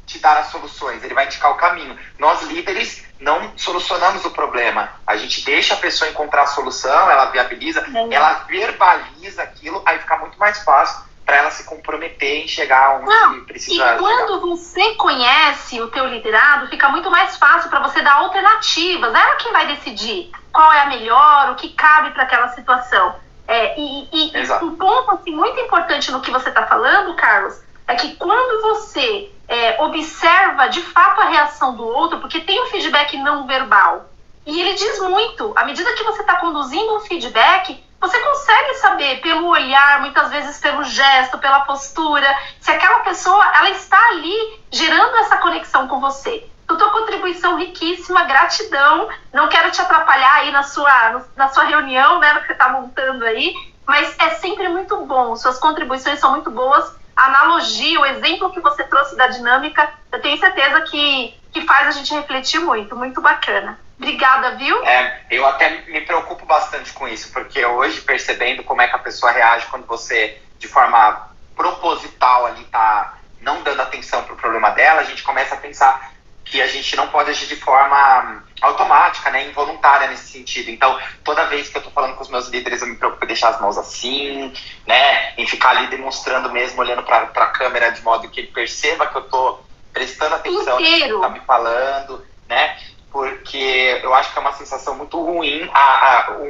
te dar as soluções, ele vai indicar o caminho. Nós, líderes, não solucionamos o problema. A gente deixa a pessoa encontrar a solução, ela viabiliza, ela verbaliza aquilo, aí fica muito mais fácil para ela se comprometer em chegar onde precisa chegar. E quando você conhece o teu liderado, fica muito mais fácil para você dar alternativas. Ela quem vai decidir qual é a melhor, o que cabe para aquela situação. Um ponto assim, muito importante no que você está falando, Carlos, é que quando você observa de fato a reação do outro, porque tem um feedback não verbal, e ele diz muito, à medida que você está conduzindo um feedback, você consegue saber pelo olhar, muitas vezes pelo gesto, pela postura, se aquela pessoa ela está ali gerando essa conexão com você. Então, tua contribuição riquíssima, gratidão. Não quero te atrapalhar aí na sua reunião, né, no que você está montando aí, mas é sempre muito bom. Suas contribuições são muito boas. A analogia, o exemplo que você trouxe da dinâmica, eu tenho certeza que faz a gente refletir muito. Muito bacana. Obrigada, viu? Eu até me preocupo bastante com isso, porque hoje, percebendo como é que a pessoa reage quando você, de forma proposital, ali tá não dando atenção pro problema dela, a gente começa a pensar que a gente não pode agir de forma automática, né, involuntária nesse sentido. Então, toda vez que eu tô falando com os meus líderes, eu me preocupo em deixar as mãos assim, né, em ficar ali demonstrando mesmo, olhando pra câmera de modo que ele perceba que eu tô prestando atenção no que ele tá me falando, né, porque eu acho que é uma sensação muito ruim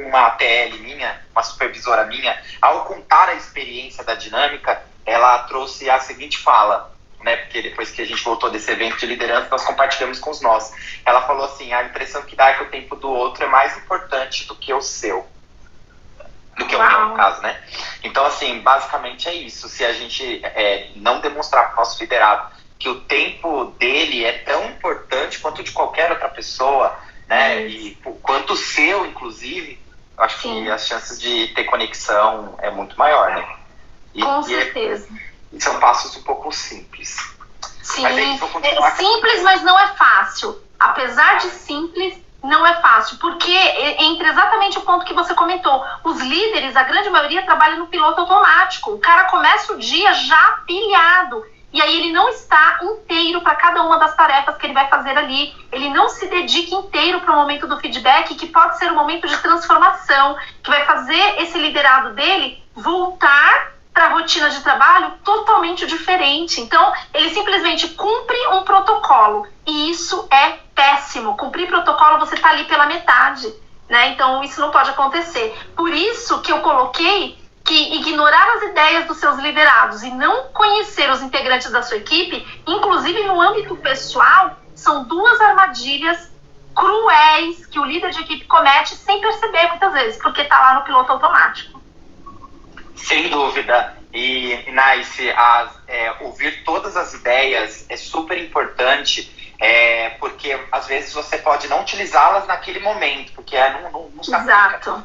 uma TL minha, uma supervisora minha, ao contar a experiência da dinâmica, ela trouxe a seguinte fala, né, porque depois que a gente voltou desse evento de liderança, nós compartilhamos com os nossos. Ela falou assim, a impressão que dá é que o tempo do outro é mais importante do que o seu. Do que o meu, no caso, né? Então, assim, basicamente é isso. Se a gente não demonstrar para o nosso liderado que o tempo dele é tão importante quanto de qualquer outra pessoa, né? E quanto o seu, inclusive, eu acho que as chances de ter conexão é muito maior, né? Com certeza. E são passos um pouco simples. Sim, é simples, mas não é fácil. Apesar de simples, não é fácil. Porque entra exatamente o ponto que você comentou. Os líderes, a grande maioria, trabalha no piloto automático. O cara começa o dia já pilhado. E aí ele não está inteiro para cada uma das tarefas que ele vai fazer ali. Ele não se dedica inteiro para o momento do feedback, que pode ser um momento de transformação, que vai fazer esse liderado dele voltar para a rotina de trabalho totalmente diferente. Então, ele simplesmente cumpre um protocolo. E isso é péssimo. Cumprir protocolo, você está ali pela metade, né? Então, isso não pode acontecer. Por isso que eu coloquei que ignorar as ideias dos seus liderados e não conhecer os integrantes da sua equipe, inclusive no âmbito pessoal, são duas armadilhas cruéis que o líder de equipe comete sem perceber muitas vezes, porque está lá no piloto automático. Sem dúvida. E, Nice, ouvir todas as ideias é super importante, porque às vezes você pode não utilizá-las naquele momento, porque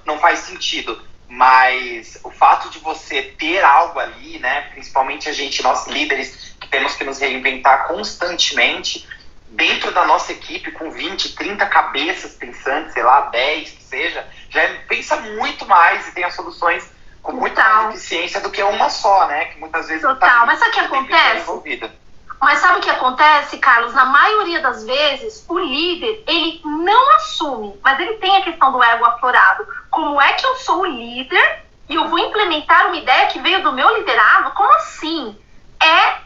não faz sentido. Mas o fato de você ter algo ali, né, principalmente nós líderes, que temos que nos reinventar constantemente, dentro da nossa equipe, com 20, 30 cabeças pensando, sei lá, 10 que seja, já pensa muito mais e tem as soluções com muita mais eficiência do que uma só, né? Que muitas vezes não tá. Mas sabe o que acontece? Mas sabe o que acontece, Carlos? Na maioria das vezes, o líder, ele não assume, mas ele tem a questão do ego aflorado. Como é que eu sou o líder e eu vou implementar uma ideia que veio do meu liderado? Como assim?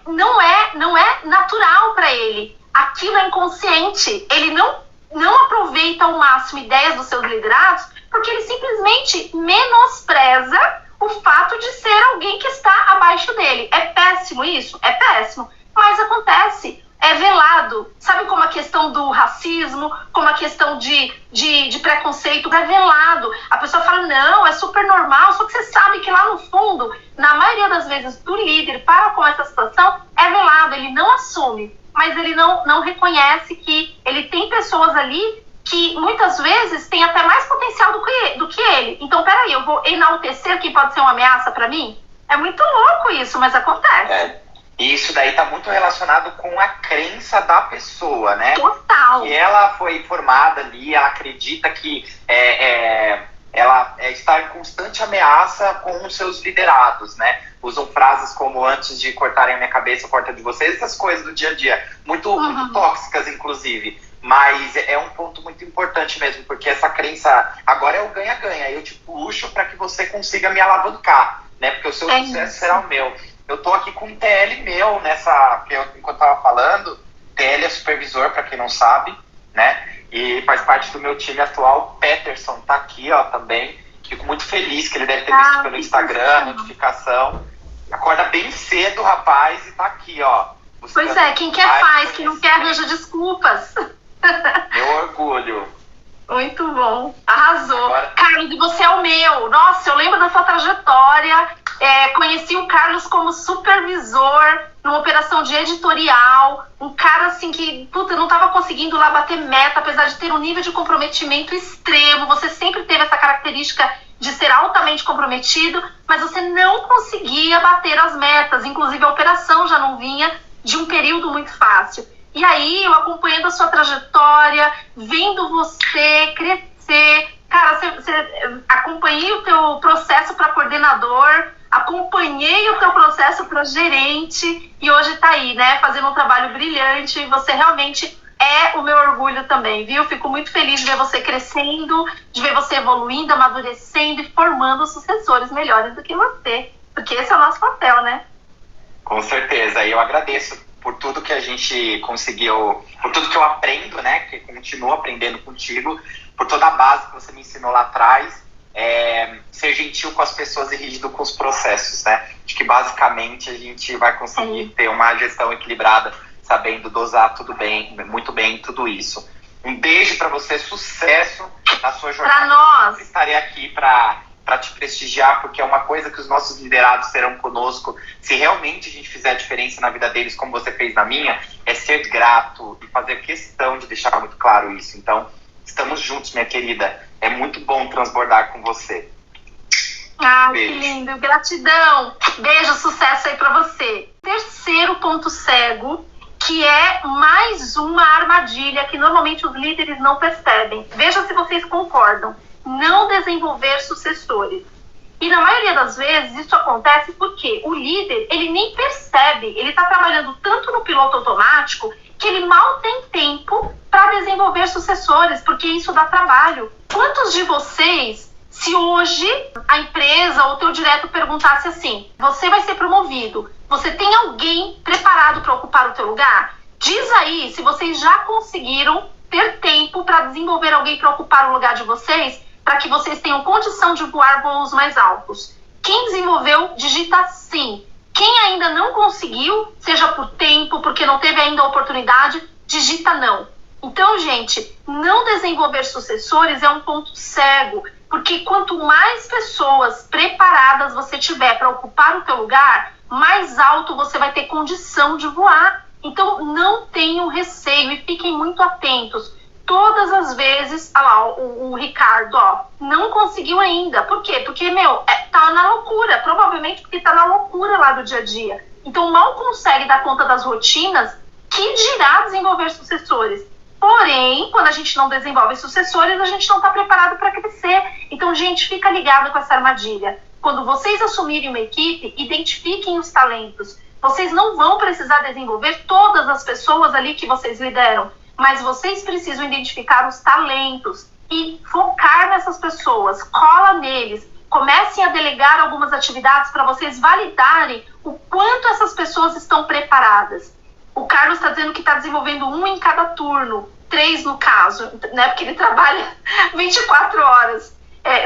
Não é natural para ele. Aquilo é inconsciente. Ele não aproveita ao máximo ideias dos seus liderados porque ele simplesmente menospreza o fato de ser alguém que está abaixo dele. É péssimo isso? É péssimo. Mas acontece, é velado. Sabe como a questão do racismo, como a questão de preconceito é velado. A pessoa fala, não, é super normal, só que você sabe que lá no fundo, na maioria das vezes, do líder para com essa situação, é velado, ele não assume. Mas ele não reconhece que ele tem pessoas ali que muitas vezes tem até mais potencial do que ele. Então, peraí, eu vou enaltecer quem pode ser uma ameaça para mim? É muito louco isso, mas acontece. E isso daí está muito relacionado com a crença da pessoa, né? Total. Que ela foi formada ali, ela acredita que ela está em constante ameaça com os seus liderados, né? Usam frases como antes de cortarem a minha cabeça, corta de vocês, essas coisas do dia a dia. Muito tóxicas, inclusive. Mas é um ponto muito importante mesmo, porque essa crença, agora é o ganha-ganha, eu te puxo para que você consiga me alavancar, né? Porque o seu sucesso será o meu. Eu tô aqui com um TL meu enquanto eu tava falando, TL é supervisor, para quem não sabe, né? E faz parte do meu time atual. Peterson tá aqui, ó, também. Fico muito feliz que ele deve ter visto pelo Instagram, notificação. Acorda bem cedo, rapaz, e tá aqui, ó. Pois é, quem quer faz, quem não quer arranja desculpas. Meu orgulho. Muito bom. Arrasou. Agora... Carlos, e você é o meu. Nossa, eu lembro da sua trajetória. Conheci o Carlos como supervisor numa operação de editorial. Um cara assim que, eu não estava conseguindo lá bater meta, apesar de ter um nível de comprometimento extremo. Você sempre teve essa característica de ser altamente comprometido, mas você não conseguia bater as metas. Inclusive a operação já não vinha de um período muito fácil. E aí, eu acompanhando a sua trajetória, vendo você crescer, cara, acompanhei o teu processo para coordenador, acompanhei o teu processo para gerente e hoje tá aí, né, fazendo um trabalho brilhante. Você realmente é o meu orgulho também, viu? Fico muito feliz de ver você crescendo, de ver você evoluindo, amadurecendo e formando sucessores melhores do que você, porque esse é o nosso papel, né? Com certeza, e eu agradeço por tudo que a gente conseguiu, por tudo que eu aprendo, né, que continuo aprendendo contigo, por toda a base que você me ensinou lá atrás, ser gentil com as pessoas e rígido com os processos, né? Acho que basicamente a gente vai conseguir ter uma gestão equilibrada, sabendo dosar muito bem tudo isso. Um beijo para você, sucesso na sua jornada. Para nós. Eu estarei aqui para te prestigiar, porque é uma coisa que os nossos liderados terão conosco. Se realmente a gente fizer a diferença na vida deles, como você fez na minha, é ser grato e fazer questão de deixar muito claro isso. Então, estamos juntos, minha querida. É muito bom transbordar com você. Ah, que lindo. Gratidão. Beijo, sucesso aí pra você. Terceiro ponto cego, que é mais uma armadilha que normalmente os líderes não percebem. Veja se vocês concordam. Não desenvolver sucessores. E na maioria das vezes isso acontece porque o líder, ele nem percebe, ele está trabalhando tanto no piloto automático que ele mal tem tempo para desenvolver sucessores, porque isso dá trabalho. Quantos de vocês, se hoje a empresa ou o teu direto perguntasse assim, você vai ser promovido, você tem alguém preparado para ocupar o teu lugar? Diz aí se vocês já conseguiram ter tempo para desenvolver alguém para ocupar o lugar de vocês, para que vocês tenham condição de voar voos mais altos. Quem desenvolveu, digita sim. Quem ainda não conseguiu, seja por tempo, porque não teve ainda a oportunidade, digita não. Então, gente, não desenvolver sucessores é um ponto cego, porque quanto mais pessoas preparadas você tiver para ocupar o teu lugar, mais alto você vai ter condição de voar. Então, não tenham receio e fiquem muito atentos. Todas as vezes, olha lá, o Ricardo, não conseguiu ainda. Por quê? Porque, tá na loucura. Provavelmente porque tá na loucura lá do dia a dia. Então, mal consegue dar conta das rotinas, que dirá desenvolver sucessores. Porém, quando a gente não desenvolve sucessores, a gente não está preparado para crescer. Então, gente, fica ligado com essa armadilha. Quando vocês assumirem uma equipe, identifiquem os talentos. Vocês não vão precisar desenvolver todas as pessoas ali que vocês lideram, mas vocês precisam identificar os talentos e focar nessas pessoas, cola neles, comecem a delegar algumas atividades para vocês validarem o quanto essas pessoas estão preparadas. O Carlos está dizendo que está desenvolvendo 1 em cada turno, 3 no caso, né, porque ele trabalha 24 horas.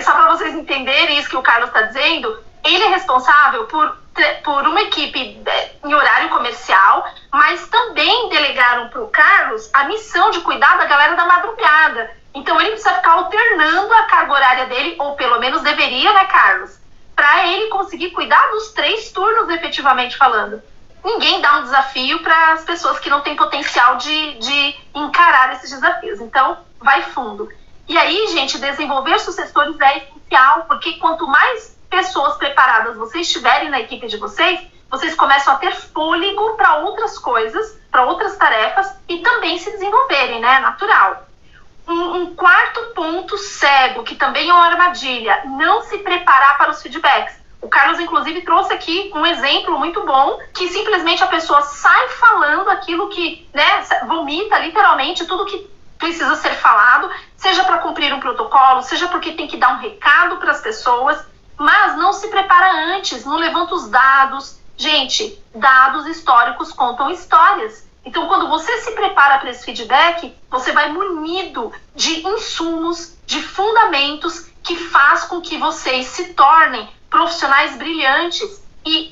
Só para vocês entenderem isso que o Carlos está dizendo, ele é responsável por uma equipe em horário comercial, mas também delegaram para o Carlos a missão de cuidar da galera da madrugada. Então ele precisa ficar alternando a carga horária dele, ou pelo menos deveria, né, Carlos? Para ele conseguir cuidar dos 3 turnos, efetivamente falando. Ninguém dá um desafio para as pessoas que não têm potencial de encarar esses desafios. Então, vai fundo. E aí, gente, desenvolver sucessores é essencial, porque quanto mais pessoas preparadas vocês tiverem na equipe de vocês, vocês começam a ter fôlego para outras coisas, para outras tarefas e também se desenvolverem, né? Natural. Um quarto ponto cego, que também é uma armadilha, não se preparar para os feedbacks. O Carlos, inclusive, trouxe aqui um exemplo muito bom, que simplesmente a pessoa sai falando aquilo que, né, vomita literalmente tudo que precisa ser falado, seja para cumprir um protocolo, seja porque tem que dar um recado para as pessoas, mas não se prepara antes, não levanta os dados. Gente, dados históricos contam histórias. Então, quando você se prepara para esse feedback, você vai munido de insumos, de fundamentos que faz com que vocês se tornem profissionais brilhantes e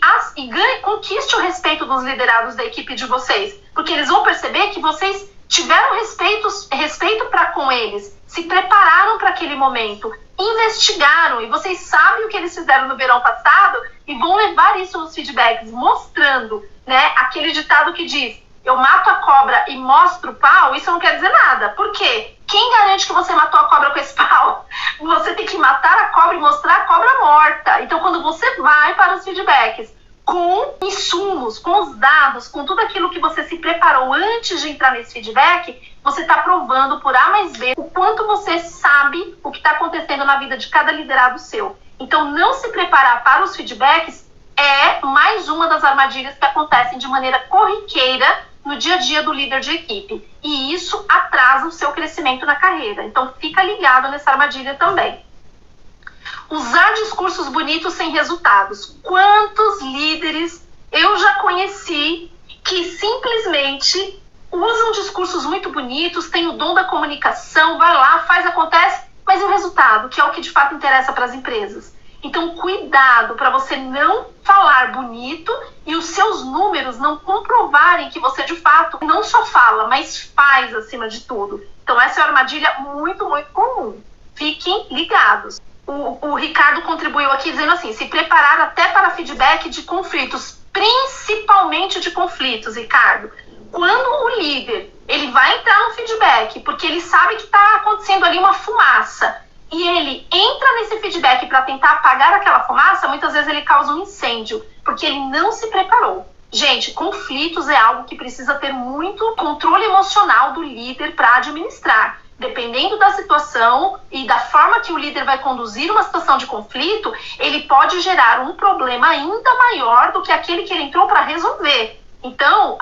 conquiste o respeito dos liderados da equipe de vocês. Porque eles vão perceber que vocês tiveram respeito para com eles, se prepararam para aquele momento, investigaram, e vocês sabem o que eles fizeram no verão passado e vão levar isso nos feedbacks, mostrando, né, aquele ditado que diz: eu mato a cobra e mostro o pau. Isso não quer dizer nada. Por quê? Quem garante que você matou a cobra com esse pau? Você tem que matar a cobra e mostrar a cobra morta. Então, quando você vai para os feedbacks com insumos, com os dados, com tudo aquilo que você se preparou antes de entrar nesse feedback, você está provando por A mais B o quanto você sabe o que está acontecendo na vida de cada liderado seu. Então, não se preparar para os feedbacks é mais uma das armadilhas que acontecem de maneira corriqueira no dia a dia do líder de equipe. E isso atrasa o seu crescimento na carreira. Então, fica ligado nessa armadilha também. Usar discursos bonitos sem resultados. Quantos líderes eu já conheci que simplesmente usam discursos muito bonitos, têm o dom da comunicação, vai lá, faz, acontece, mas e o resultado, que é o que de fato interessa para as empresas? Então, cuidado para você não falar bonito e os seus números não comprovarem que você, de fato, não só fala, mas faz acima de tudo. Então, essa é uma armadilha muito, muito comum. Fiquem ligados. O Ricardo contribuiu aqui dizendo assim: se preparar até para feedback de conflitos, principalmente de conflitos, Ricardo. Quando o líder ele vai entrar no feedback, porque ele sabe que está acontecendo ali uma fumaça, e ele entra nesse feedback para tentar apagar aquela fumaça, muitas vezes ele causa um incêndio, porque ele não se preparou. Gente, conflitos é algo que precisa ter muito controle emocional do líder para administrar. Dependendo da situação e da forma que o líder vai conduzir uma situação de conflito, ele pode gerar um problema ainda maior do que aquele que ele entrou para resolver. Então,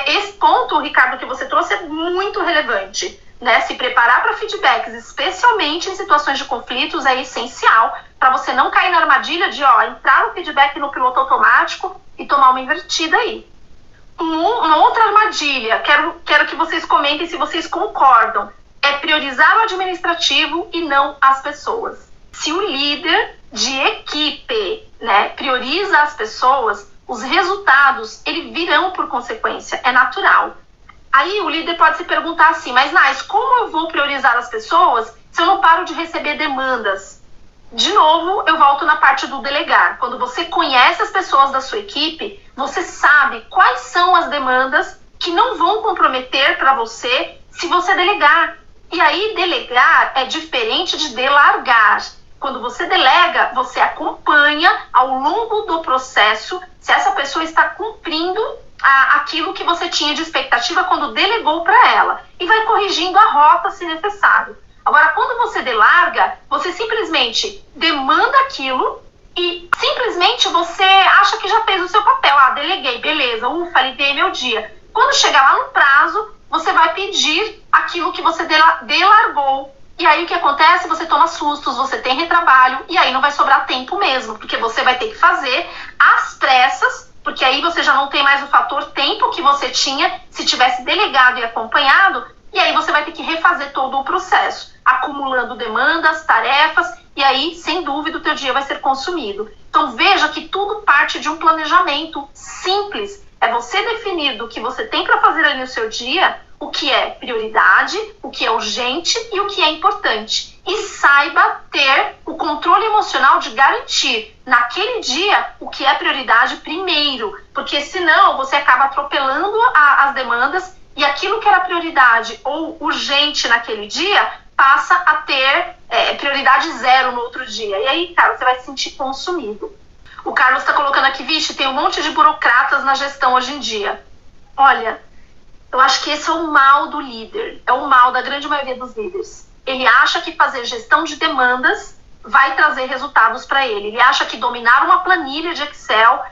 esse ponto, Ricardo, que você trouxe é muito relevante. Né? Se preparar para feedbacks, especialmente em situações de conflitos, é essencial para você não cair na armadilha de entrar no feedback no piloto automático e tomar uma invertida aí. Uma outra armadilha, quero que vocês comentem se vocês concordam, é priorizar o administrativo e não as pessoas. Se o líder de equipe, né, prioriza as pessoas, os resultados eles virão por consequência, é natural. Aí o líder pode se perguntar assim: mas Nais, como eu vou priorizar as pessoas se eu não paro de receber demandas? De novo, eu volto na parte do delegar. Quando você conhece as pessoas da sua equipe, você sabe quais são as demandas que não vão comprometer para você se você delegar. E aí, delegar é diferente de delargar. Quando você delega, você acompanha ao longo do processo se essa pessoa está cumprindo aquilo que você tinha de expectativa quando delegou para ela. E vai corrigindo a rota se necessário. Agora, quando você delarga, você simplesmente demanda aquilo e simplesmente você acha que já fez o seu papel. Deleguei, beleza, ufa, aliviei meu dia. Quando chegar lá no prazo, você vai pedir aquilo que você delargou. E aí o que acontece? Você toma sustos, você tem retrabalho e aí não vai sobrar tempo mesmo, porque você vai ter que fazer às pressas, porque aí você já não tem mais o fator tempo que você tinha se tivesse delegado e acompanhado, e aí você vai ter que refazer todo o processo, acumulando demandas, tarefas, e aí, sem dúvida, o teu dia vai ser consumido. Então veja que tudo parte de um planejamento simples. É você definir do que você tem para fazer ali no seu dia, o que é prioridade, o que é urgente e o que é importante. E saiba ter o controle emocional de garantir naquele dia o que é prioridade primeiro, porque senão você acaba atropelando as demandas e aquilo que era prioridade ou urgente naquele dia passa a ter prioridade zero no outro dia. E aí, cara, você vai se sentir consumido. O Carlos está colocando aqui: vixe, tem um monte de burocratas na gestão hoje em dia. Olha, eu acho que esse é o mal do líder, é o mal da grande maioria dos líderes. Ele acha que fazer gestão de demandas vai trazer resultados para ele. Ele acha que dominar uma planilha de Excel,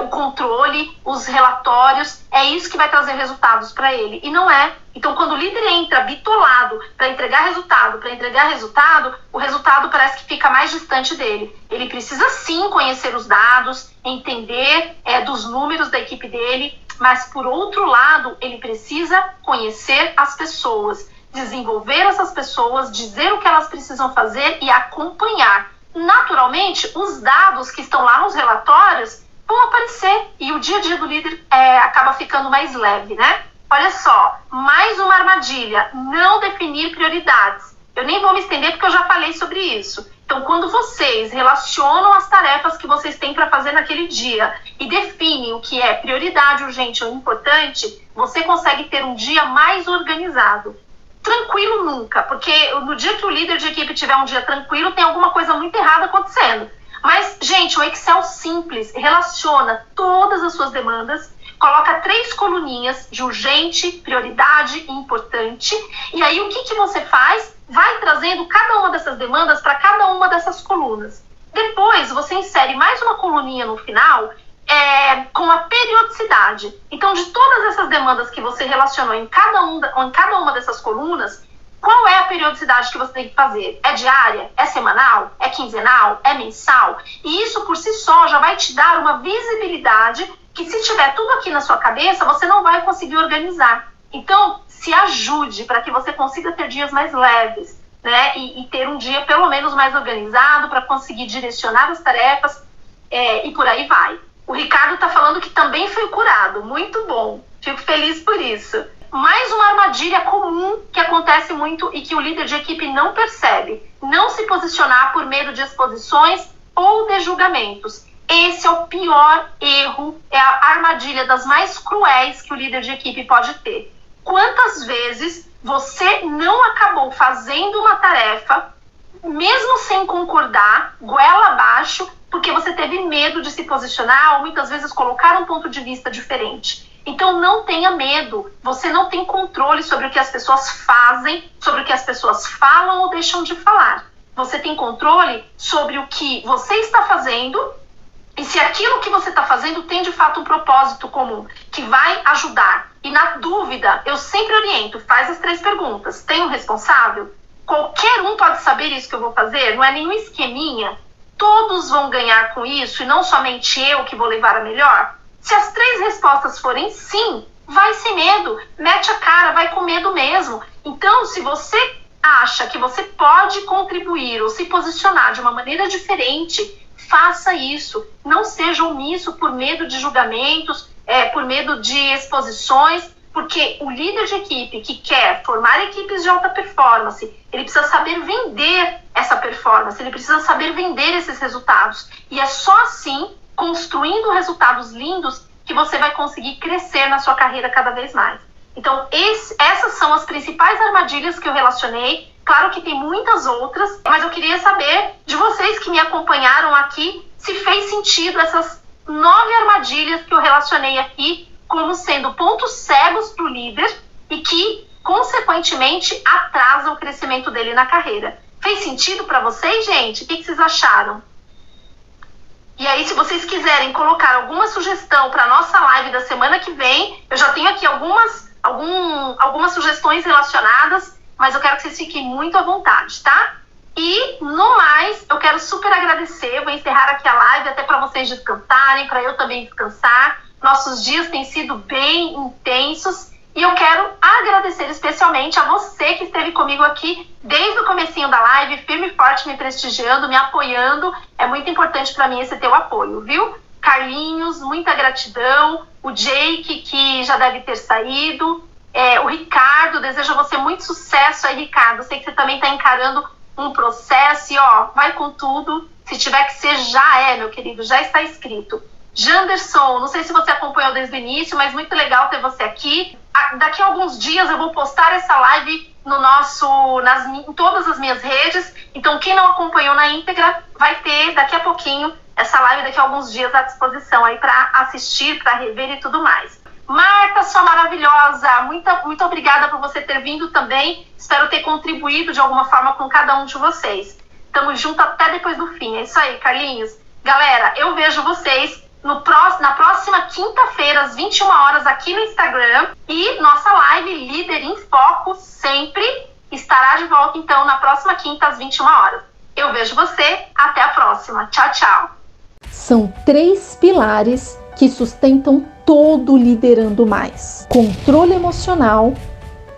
o controle, os relatórios, é isso que vai trazer resultados para ele. E não é. Então, quando o líder entra bitolado para entregar resultado, o resultado parece que fica mais distante dele. Ele precisa sim conhecer os dados, entender dos números da equipe dele, mas por outro lado, ele precisa conhecer as pessoas, desenvolver essas pessoas, dizer o que elas precisam fazer e acompanhar. Naturalmente, os dados que estão lá nos relatórios vão aparecer e o dia a dia do líder acaba ficando mais leve, né? Olha só, mais uma armadilha, não definir prioridades. Eu nem vou me estender porque eu já falei sobre isso. Então, quando vocês relacionam as tarefas que vocês têm para fazer naquele dia e definem o que é prioridade, urgente ou importante, você consegue ter um dia mais organizado. Tranquilo nunca, porque no dia que o líder de equipe tiver um dia tranquilo, tem alguma coisa muito errada acontecendo. Mas, gente, o Excel simples relaciona todas as suas demandas, coloca 3 coluninhas de urgente, prioridade e importante, e aí o que você faz? Vai trazendo cada uma dessas demandas para cada uma dessas colunas. Depois, você insere mais uma coluninha no final com a periodicidade. Então, de todas essas demandas que você relacionou em cada uma dessas colunas, qual é a periodicidade que você tem que fazer? É diária? É semanal? É quinzenal? É mensal? E isso, por si só, já vai te dar uma visibilidade que, se tiver tudo aqui na sua cabeça, você não vai conseguir organizar. Então, se ajude para que você consiga ter dias mais leves, né? E ter um dia pelo menos mais organizado para conseguir direcionar as tarefas e por aí vai. O Ricardo está falando que também foi curado. Muito bom. Fico feliz por isso. Mais uma armadilha comum que acontece muito e que o líder de equipe não percebe. Não se posicionar por medo de exposições ou de julgamentos. Esse é o pior erro, é a armadilha das mais cruéis que o líder de equipe pode ter. Quantas vezes você não acabou fazendo uma tarefa, mesmo sem concordar, goela abaixo, porque você teve medo de se posicionar ou muitas vezes colocar um ponto de vista diferente? Então não tenha medo, você não tem controle sobre o que as pessoas fazem, sobre o que as pessoas falam ou deixam de falar. Você tem controle sobre o que você está fazendo e se aquilo que você está fazendo tem de fato um propósito comum, que vai ajudar. E na dúvida, eu sempre oriento, faz as 3 perguntas. Tem um responsável? Qualquer um pode saber isso que eu vou fazer? Não é nenhum esqueminha? Todos vão ganhar com isso e não somente eu que vou levar a melhor? Se as 3 respostas forem sim, vai sem medo, mete a cara, vai com medo mesmo. Então, se você acha que você pode contribuir ou se posicionar de uma maneira diferente, faça isso. Não seja omisso por medo de julgamentos, por medo de exposições, porque o líder de equipe que quer formar equipes de alta performance, ele precisa saber vender essa performance, ele precisa saber vender esses resultados. E é só assim, construindo resultados lindos, que você vai conseguir crescer na sua carreira cada vez mais. Então, essas são as principais armadilhas que eu relacionei. Claro que tem muitas outras, mas eu queria saber de vocês que me acompanharam aqui, se fez sentido essas 9 armadilhas que eu relacionei aqui como sendo pontos cegos para o líder e que, consequentemente, atrasam o crescimento dele na carreira. Fez sentido para vocês, gente? O que vocês acharam? E aí, se vocês quiserem colocar alguma sugestão para a nossa live da semana que vem, eu já tenho aqui algumas sugestões relacionadas, mas eu quero que vocês fiquem muito à vontade, tá? E, no mais, eu quero super agradecer, vou encerrar aqui a live até para vocês descansarem, para eu também descansar. Nossos dias têm sido bem intensos e eu quero agradecer especialmente a você que esteve comigo aqui desde o comecinho da live, firme e forte, me prestigiando, me apoiando. É muito importante para mim esse teu apoio, viu? Carlinhos, muita gratidão. O Jake, que já deve ter saído. O Ricardo, desejo a você muito sucesso aí, Ricardo. Sei que você também está encarando um processo e, vai com tudo. Se tiver que ser, já é, meu querido, já está escrito. Janderson, não sei se você acompanhou desde o início, mas muito legal ter você aqui. Daqui a alguns dias eu vou postar essa live em todas as minhas redes. Então, quem não acompanhou na íntegra, vai ter daqui a pouquinho essa live daqui a alguns dias à disposição aí para assistir, para rever e tudo mais. Marta, sua maravilhosa, muito obrigada por você ter vindo também. Espero ter contribuído de alguma forma com cada um de vocês. Tamo junto até depois do fim. É isso aí, Carlinhos. Galera, eu vejo vocês na próxima quinta-feira, às 21 horas, aqui no Instagram. E nossa live Líder em Foco sempre estará de volta, então, na próxima quinta, às 21 horas. Eu vejo você. Até a próxima. Tchau, tchau. São 3 pilares que sustentam todo Liderando Mais: controle emocional,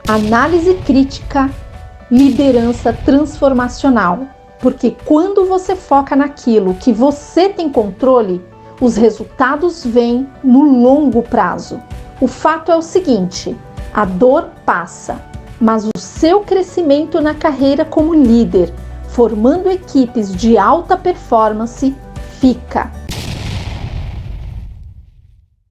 análise crítica, liderança transformacional. Porque quando você foca naquilo que você tem controle, os resultados vêm no longo prazo. O fato é o seguinte: A dor passa, mas o seu crescimento na carreira como líder, formando equipes de alta performance, fica.